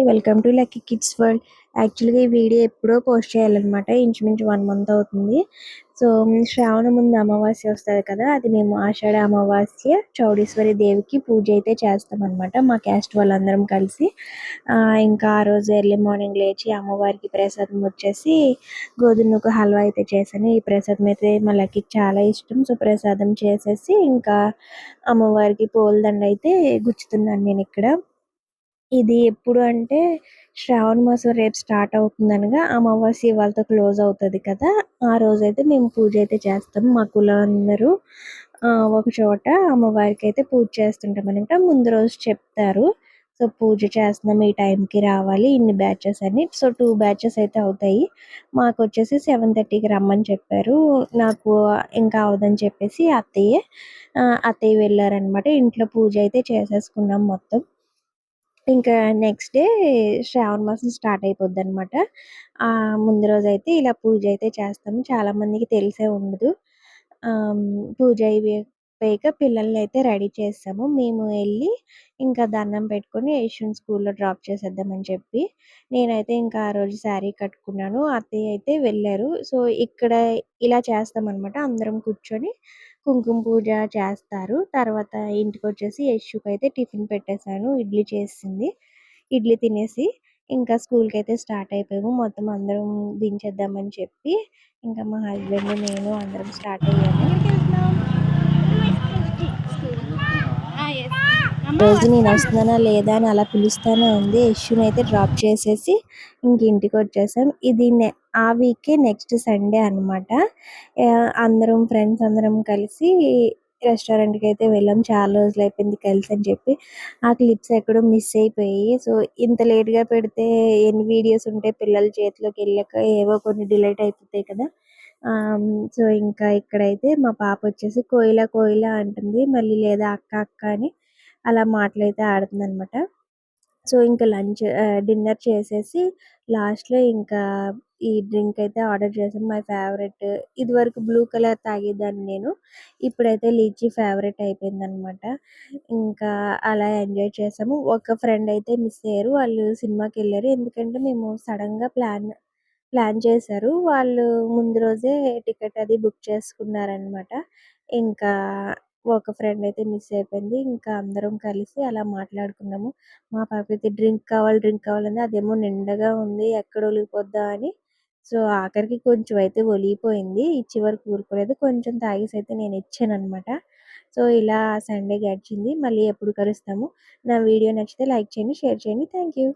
Welcome to lucky kids world. యాక్చువల్‌గా ఈ video ఎప్పుడో పోస్ట్ చేయాలన్నమాట. ఇంచుమించు 1 మంత్ అవుతుంది. సో, శ్రావణ ముందు అమావాస్య వస్తది కదా! అది మేము ఆషాఢ అమావాస్య చౌడేశ్వరి దేవికి పూజ అయితే చేస్తామన్నమాట. మా క్యాస్ట్ వాళ్ళందరం కలిసి. ఇంకా ఆ రోజు ఎర్లీ మార్నింగ్ లేచి అమ్మవారికి ప్రసాదం వచ్చేసి గోధుమ నూక హల్వా అయితే చేశాను. ఈ ప్రసాదం అయితే మా లక్కీకి చాలా ఇష్టం. సో, ప్రసాదం చేసేసి ఇంకా అమ్మవారికి పూలదండ అయితే గుచ్చుతున్నాను నేనిక్కడ. ఇది ఎప్పుడు అంటే శ్రావణ మాసం రేపు స్టార్ట్ అవుతుందనగా అమావాస్య ఇవాళతో క్లోజ్ అవుతది కదా! ఆ రోజైతే మేము పూజ అయితే చేస్తాం. మా కులం అందరూ ఒక చోట అమ్మవారికైతే పూజ చేస్తుంటామనమాట. ముందు రోజు చెప్తారు. సో, పూజ చేస్తున్నాం ఈ టైంకి రావాలి ఇన్ని బ్యాచెస్ అని. సో, 2 బ్యాచెస్ అయితే అవుతాయి. మాకొచ్చేసి 7:30కి రమ్మని చెప్పారు. నాకు ఇంకా అవ్వదని చెప్పేసి అత్తయ్య వెళ్ళారనమాట. ఇంట్లో పూజ అయితే చేసేసుకున్నాం మొత్తం. ఇంకా నెక్స్ట్ డే శ్రావణ మాసం స్టార్ట్ అయిపోద్దనమాట. ముందు రోజైతే ఇలా పూజ అయితే చేస్తాము. చాలామందికి తెలిసే ఉండదు. పూజ అయిపోయాక పిల్లల్నయితే రెడీ చేసాము. మేము ఎళ్లి ఇంకా దండం పెట్టుకొని యష్‌ని స్కూల్‌లో డ్రాప్ చేసేద్దామని చెప్పి. నేనైతే ఇంకా ఆ రోజు శారీ కట్టుకున్నాను. అత్తయ్య అయితే వెళ్లారు. సో, ఇక్కడ ఇలా చేస్తామనమాట. అందరం కూర్చొని కుంకుమ పూజ చేస్తారు. తర్వాత ఇంటికొచ్చేసి యష్‌కైతే టిఫిన్ పెట్టేసాను. ఇడ్లీ చేసింది. ఇడ్లీ తినేసి ఇంకా స్కూల్‌కైతే స్టార్ట్ అయిపోయాము. మొత్తం అందరం దించేద్దామని చెప్పి ఇంకా మా హస్బెండ్, నేను అందరం స్టార్ట్ అయ్యాము. రోజు నేనొస్తున్నానా లేదా అని అలా పిలుస్తానే ఉంది. యష్‌నైతే డ్రాప్ చేసేసి ఇంక ఇంటికొచ్చేసాం. ఇది ఆ వీకే నెక్స్ట్ సండే అనమాట. అందరం ఫ్రెండ్స్ అందరం కలిసి రెస్టారెంట్‌కైతే వెళ్ళాం. చాలా రోజులైపోయింది కలిసి అని చెప్పి. ఆ క్లిప్స్ ఎక్కడో మిస్ అయిపోయాయి. సో, ఇంత లేట్‌గా పెడితే ఎన్ని వీడియోస్ ఉంటాయి పిల్లల చేతిలోకెళ్ళాక ఏవో కొన్ని డిలీట్ అయిపోతాయి కదా! సో, ఇంకా ఇక్కడైతే మా పాప వచ్చేసి కోయిల కోయిల అంటుంది. మళ్ళీ లేదా అక్క అక్క అని అలా మాటలైతే ఆడుతుందనమాట. సో, ఇంకా డిన్నర్ చేసేసి లాస్ట్‌లో ఇంకా ఈ డ్రింక్ అయితే ఆర్డర్ చేసాం. My favourite. ఇదివరకు బ్లూ కలర్ తాగేదాన్ని నేను. ఇప్పుడైతే లిచీ ఫేవరెట్ అయిపోయిందనమాట. ఇంకా అలా ఎంజాయ్ చేసాము. ఒక ఫ్రెండ్ అయితే మిస్ అయ్యారు. వాళ్ళు సినిమాకెళ్లారు. ఎందుకంటే మేము సడెన్‌గా ప్లాన్ చేశారు. వాళ్ళు ముందు రోజే టికెట్ అది బుక్ చేసుకున్నారనమాట. ఇంకా ఒక ఫ్రెండ్ అయితే మిస్ అయిపోయింది. ఇంకా అందరం కలిసి అలా మాట్లాడుకున్నాము. మా పాప అయితే డ్రింక్ కావాలంది. అదేమో నిండగా ఉంది. ఎక్కడ ఒలిగిపోద్దా అని. సో, ఆఖరికి కొంచెం అయితే ఒలిగిపోయింది. ఇచ్చే వరకు ఊరుకోలేదు. కొంచెం తాగేసి అయితే నేను ఇచ్చాననమాట. సో, ఇలా సండే గడిచింది. మళ్ళీ ఎప్పుడు కలుస్తాము. నా వీడియో నచ్చితే లైక్ చేయండి, షేర్ చేయండి. Thank you.